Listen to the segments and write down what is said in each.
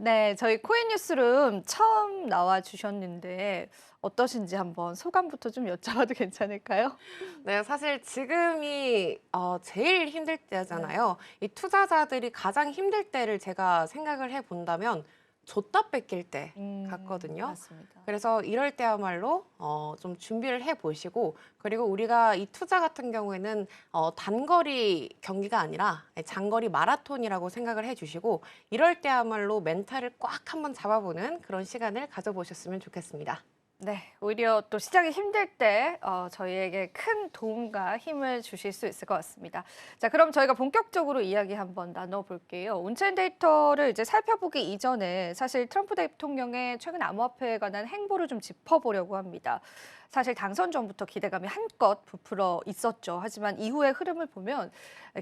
네, 저희 코인 뉴스룸 처음 나와 주셨는데 어떠신지 한번 소감부터 좀 여쭤봐도 괜찮을까요? 네, 사실 지금이 제일 힘들 네. 때잖아요. 이 투자자들이 가장 힘들 때를 제가 생각을 해 본다면 줬다 뺏길 때 같거든요. 맞습니다. 그래서 이럴 때야말로 좀 준비를 해 보시고, 그리고 우리가 이 투자 같은 경우에는 단거리 경기가 아니라 장거리 마라톤이라고 생각을 해 주시고, 이럴 때야말로 멘탈을 꽉 한번 잡아보는 그런 시간을 가져보셨으면 좋겠습니다. 네, 오히려 또 시작이 힘들 때 저희에게 큰 도움과 힘을 주실 수 있을 것 같습니다. 자, 그럼 저희가 본격적으로 이야기 한번 나눠볼게요. 온체인 데이터를 이제 살펴보기 이전에 사실 트럼프 대통령의 최근 암호화폐에 관한 행보를 좀 짚어보려고 합니다. 사실 당선 전부터 기대감이 한껏 부풀어 있었죠. 하지만 이후의 흐름을 보면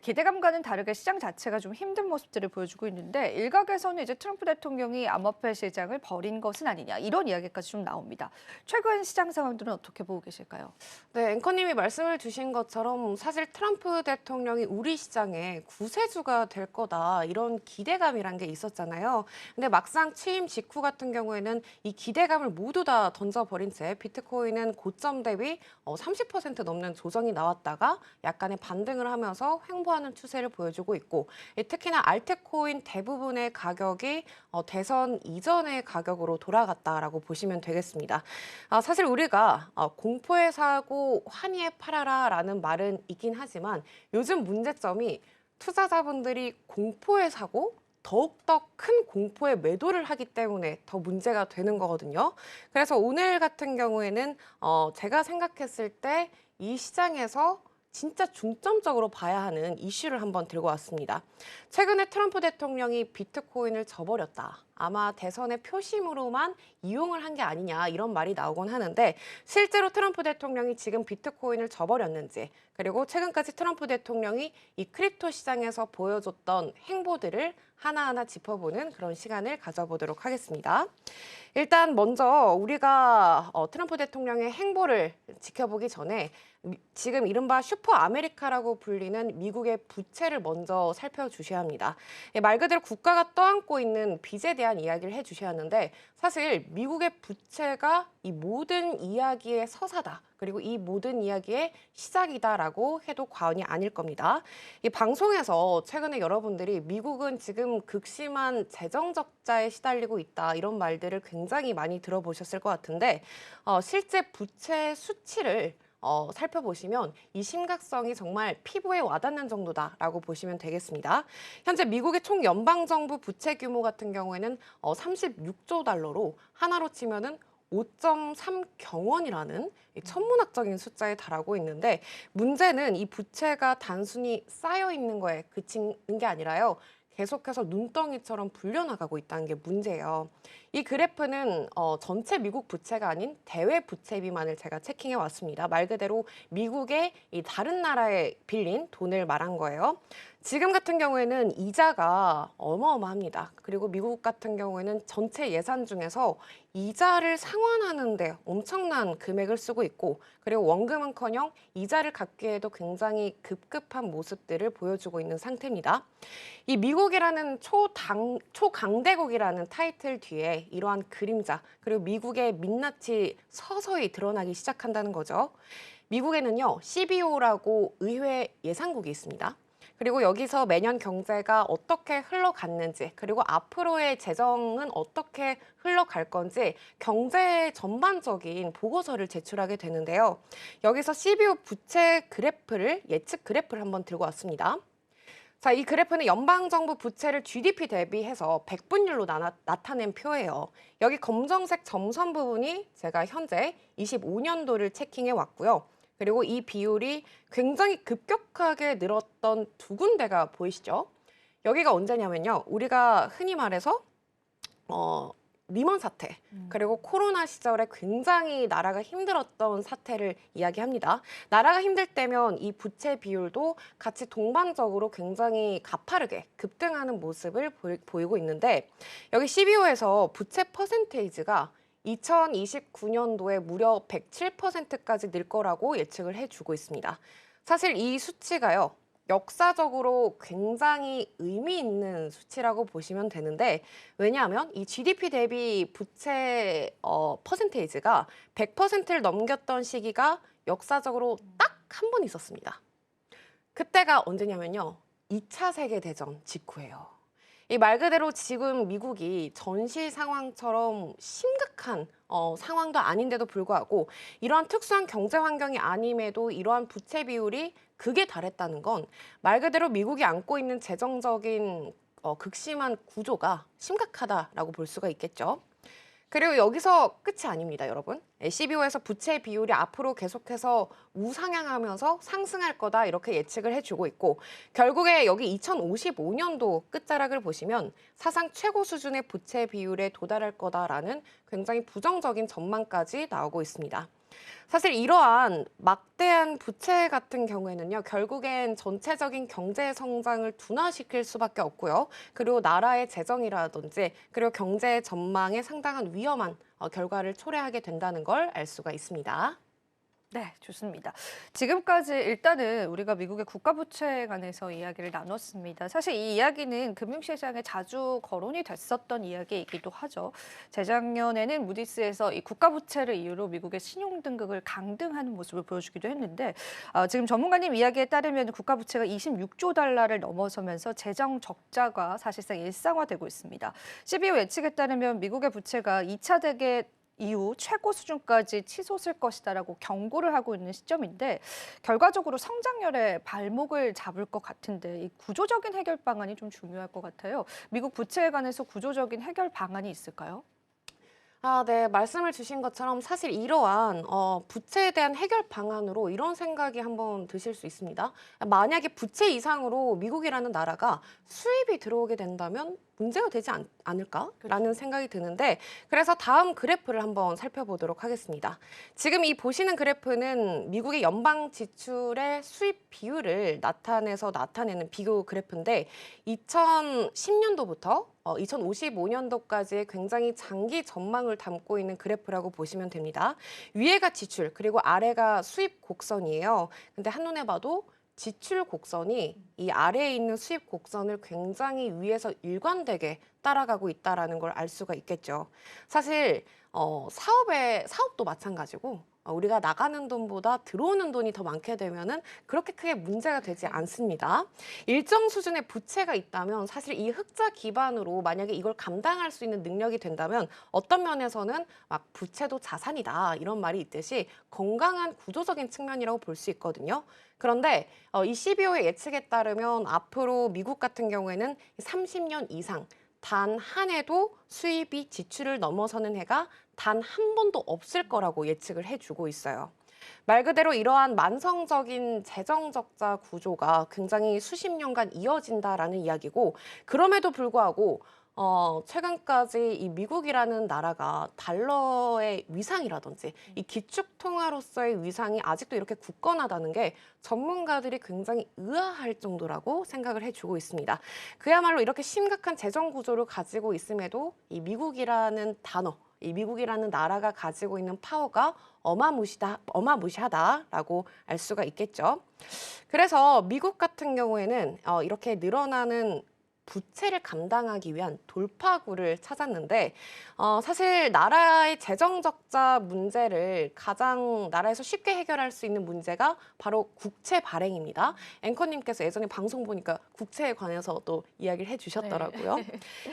기대감과는 다르게 시장 자체가 좀 힘든 모습들을 보여주고 있는데 일각에서는 이제 트럼프 대통령이 암호화폐 시장을 버린 것은 아니냐 이런 이야기까지 좀 나옵니다. 최근 시장 상황들은 어떻게 보고 계실까요? 네, 앵커님이 말씀을 주신 것처럼 사실 트럼프 대통령이 우리 시장의 구세주가 될 거다 이런 기대감이란 게 있었잖아요. 근데 막상 취임 직후 같은 경우에는 이 기대감을 모두 다 던져버린 채 비트코인은 고점 대비 30% 넘는 조정이 나왔다가 약간의 반등을 하면서 횡보하는 추세를 보여주고 있고, 특히나 알트코인 대부분의 가격이 대선 이전의 가격으로 돌아갔다라고 보시면 되겠습니다. 사실 우리가 공포에 사고 환희에 팔아라라는 말은 있긴 하지만 요즘 문제점이 투자자분들이 공포에 사고 더욱더 큰 공포에 매도를 하기 때문에 더 문제가 되는 거거든요. 그래서 오늘 같은 경우에는 제가 생각했을 때 이 시장에서 진짜 중점적으로 봐야 하는 이슈를 한번 들고 왔습니다. 최근에 트럼프 대통령이 비트코인을 저버렸다. 아마 대선의 표심으로만 이용을 한 게 아니냐 이런 말이 나오곤 하는데, 실제로 트럼프 대통령이 지금 비트코인을 저버렸는지, 그리고 최근까지 트럼프 대통령이 이 크립토 시장에서 보여줬던 행보들을 하나하나 짚어보는 그런 시간을 가져보도록 하겠습니다. 일단 먼저 우리가 트럼프 대통령의 행보를 지켜보기 전에 지금 이른바 슈퍼 아메리카라고 불리는 미국의 부채를 먼저 살펴주셔야 합니다. 말 그대로 국가가 떠안고 있는 빚에 대한 이야기를 해주셔야 하는데, 사실 미국의 부채가 이 모든 이야기의 서사다. 그리고 이 모든 이야기의 시작이다라고 해도 과언이 아닐 겁니다. 이 방송에서 최근에 여러분들이 미국은 지금 극심한 재정 적자에 시달리고 있다 이런 말들을 굉장히 많이 들어보셨을 것 같은데, 실제 부채 수치를 살펴보시면 이 심각성이 정말 피부에 와닿는 정도다라고 보시면 되겠습니다. 현재 미국의 총 연방정부 부채 규모 같은 경우에는 36조 달러로 하나로 치면은 5.3 경원이라는 천문학적인 숫자에 달하고 있는데, 문제는 이 부채가 단순히 쌓여 있는 거에 그치는 게 아니라요. 계속해서 눈덩이처럼 불려나가고 있다는 게 문제예요. 이 그래프는 전체 미국 부채가 아닌 대외 부채 비만을 제가 체킹해 왔습니다. 말 그대로 미국의 이 다른 나라에 빌린 돈을 말한 거예요. 지금 같은 경우에는 이자가 어마어마합니다. 그리고 미국 같은 경우에는 전체 예산 중에서 이자를 상환하는데 엄청난 금액을 쓰고 있고, 그리고 원금은커녕 이자를 갚기에도 굉장히 급급한 모습들을 보여주고 있는 상태입니다. 이 미국이라는 초강대국이라는 타이틀 뒤에 이러한 그림자, 그리고 미국의 민낯이 서서히 드러나기 시작한다는 거죠. 미국에는요, CBO라고 의회 예산국이 있습니다. 그리고 여기서 매년 경제가 어떻게 흘러갔는지, 그리고 앞으로의 재정은 어떻게 흘러갈 건지 경제 전반적인 보고서를 제출하게 되는데요. 여기서 CBO 부채 그래프를, 예측 그래프를 한번 들고 왔습니다. 자, 이 그래프는 연방정부 부채를 GDP 대비해서 백분율로 나타낸 표예요. 여기 검정색 점선 부분이 제가 현재 25년도를 체킹해 왔고요. 그리고 이 비율이 굉장히 급격하게 늘었던 두 군데가 보이시죠? 여기가 언제냐면요. 우리가 흔히 말해서 어, 리먼 사태, 그리고 코로나 시절에 굉장히 나라가 힘들었던 사태를 이야기합니다. 나라가 힘들 때면 이 부채 비율도 같이 동반적으로 굉장히 가파르게 급등하는 모습을 보이고 있는데, 여기 CBO에서 부채 퍼센테이지가 2029년도에 무려 107%까지 늘 거라고 예측을 해주고 있습니다. 사실 이 수치가요, 역사적으로 굉장히 의미 있는 수치라고 보시면 되는데 왜냐하면 이 GDP 대비 부채 퍼센테이지가 100%를 넘겼던 시기가 역사적으로 딱 한 번 있었습니다. 그때가 언제냐면요. 2차 세계대전 직후예요. 이 말 그대로 지금 미국이 전시 상황처럼 심각한 상황도 아닌데도 불구하고 이러한 특수한 경제 환경이 아님에도 이러한 부채 비율이 극에 달했다는 건 말 그대로 미국이 안고 있는 재정적인 극심한 구조가 심각하다라고 볼 수가 있겠죠. 그리고 여기서 끝이 아닙니다, 여러분. CBO에서 부채 비율이 앞으로 계속해서 우상향하면서 상승할 거다 이렇게 예측을 해주고 있고 결국에 여기 2055년도 끝자락을 보시면 사상 최고 수준의 부채 비율에 도달할 거다라는 굉장히 부정적인 전망까지 나오고 있습니다. 사실 이러한 막대한 부채 같은 경우에는요, 결국엔 전체적인 경제 성장을 둔화시킬 수밖에 없고요. 그리고 나라의 재정이라든지 그리고 경제 전망에 상당한 위험한 결과를 초래하게 된다는 걸 알 수가 있습니다. 네, 좋습니다. 지금까지 일단은 우리가 미국의 국가 부채에 관해서 이야기를 나눴습니다. 사실 이 이야기는 금융시장에 자주 거론이 됐었던 이야기이기도 하죠. 재작년에는 무디스에서 이 국가 부채를 이유로 미국의 신용 등급을 강등하는 모습을 보여주기도 했는데 지금 전문가님 이야기에 따르면 국가 부채가 26조 달러를 넘어서면서 재정 적자가 사실상 일상화되고 있습니다. CBO 예측에 따르면 미국의 부채가 2차 대계 이후 최고 수준까지 치솟을 것이다라고 경고를 하고 있는 시점인데 결과적으로 성장률에 발목을 잡을 것 같은데 이 구조적인 해결 방안이 좀 중요할 것 같아요. 미국 부채에 관해서 구조적인 해결 방안이 있을까요? 네. 말씀을 주신 것처럼 사실 이러한 부채에 대한 해결 방안으로 이런 생각이 한번 드실 수 있습니다. 만약에 부채 이상으로 미국이라는 나라가 수입이 들어오게 된다면 문제가 되지 않을까라는 생각이 드는데 그래서 다음 그래프를 한번 살펴보도록 하겠습니다. 지금 이 보시는 그래프는 미국의 연방 지출의 수입 비율을 나타내는 비교 그래프인데 2010년도부터 2055년도까지의 굉장히 장기 전망을 담고 있는 그래프라고 보시면 됩니다. 위에가 지출, 그리고 아래가 수입 곡선이에요. 근데 한눈에 봐도 지출 곡선이 이 아래에 있는 수입 곡선을 굉장히 위에서 일관되게 따라가고 있다는 걸 알 수가 있겠죠. 사실 사업도 마찬가지고 우리가 나가는 돈보다 들어오는 돈이 더 많게 되면은 그렇게 크게 문제가 되지 않습니다. 일정 수준의 부채가 있다면 사실 이 흑자 기반으로 만약에 이걸 감당할 수 있는 능력이 된다면 어떤 면에서는 막 부채도 자산이다 이런 말이 있듯이 건강한 구조적인 측면이라고 볼 수 있거든요. 그런데 이 CBO의 예측에 따르면 앞으로 미국 같은 경우에는 30년 이상 단 한 해도 수입이 지출을 넘어서는 해가 단 한 번도 없을 거라고 예측을 해주고 있어요. 말 그대로 이러한 만성적인 재정 적자 구조가 굉장히 수십 년간 이어진다라는 이야기고 그럼에도 불구하고 최근까지 이 미국이라는 나라가 달러의 위상이라든지 이 기축 통화로서의 위상이 아직도 이렇게 굳건하다는 게 전문가들이 굉장히 의아할 정도라고 생각을 해주고 있습니다. 그야말로 이렇게 심각한 재정 구조를 가지고 있음에도 이 미국이라는 단어, 이 미국이라는 나라가 가지고 있는 파워가 어마무시하다라고 알 수가 있겠죠. 그래서 미국 같은 경우에는 이렇게 늘어나는 부채를 감당하기 위한 돌파구를 찾았는데 사실 나라의 재정 적자 문제를 가장 나라에서 쉽게 해결할 수 있는 문제가 바로 국채 발행입니다. 앵커님께서 예전에 방송 보니까 국채에 관해서 또 이야기를 해주셨더라고요. 네.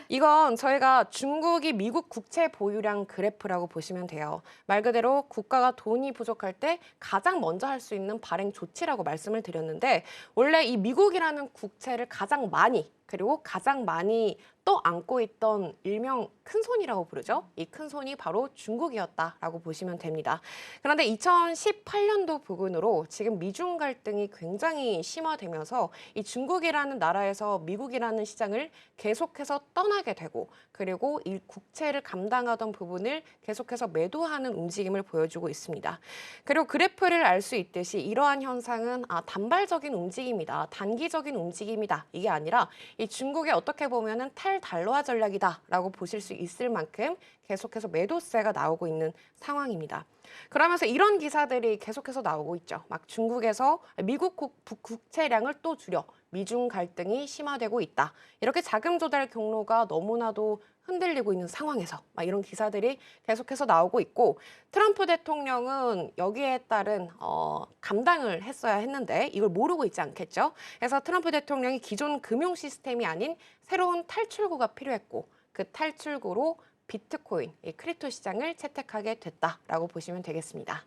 이건 저희가 중국이 미국 국채 보유량 그래프라고 보시면 돼요. 말 그대로 국가가 돈이 부족할 때 가장 먼저 할 수 있는 발행 조치라고 말씀을 드렸는데 원래 이 미국이라는 국채를 가장 많이 떠안고 있던 일명 큰손이라고 부르죠. 이 큰손이 바로 중국이었다라고 보시면 됩니다. 그런데 2018년도 부근으로 지금 미중 갈등이 굉장히 심화되면서 이 중국이라는 나라에서 미국이라는 시장을 계속해서 떠나게 되고 그리고 이 국채를 감당하던 부분을 계속해서 매도하는 움직임을 보여주고 있습니다. 그리고 그래프를 알 수 있듯이 이러한 현상은 단발적인 움직임이다. 단기적인 움직임이다. 이게 아니라 이 중국이 어떻게 보면은 탈달러화 전략이다라고 보실 수 있을 만큼 계속해서 매도세가 나오고 있는 상황입니다. 그러면서 이런 기사들이 계속해서 나오고 있죠. 막 중국에서 미국 국채량을 또 줄여 미중 갈등이 심화되고 있다. 이렇게 자금 조달 경로가 너무나도 흔들리고 있는 상황에서 막 이런 기사들이 계속해서 나오고 있고 트럼프 대통령은 여기에 따른 감당을 했어야 했는데 이걸 모르고 있지 않겠죠. 그래서 트럼프 대통령이 기존 금융 시스템이 아닌 새로운 탈출구가 필요했고 그 탈출구로 비트코인, 이 크립토 시장을 채택하게 됐다라고 보시면 되겠습니다.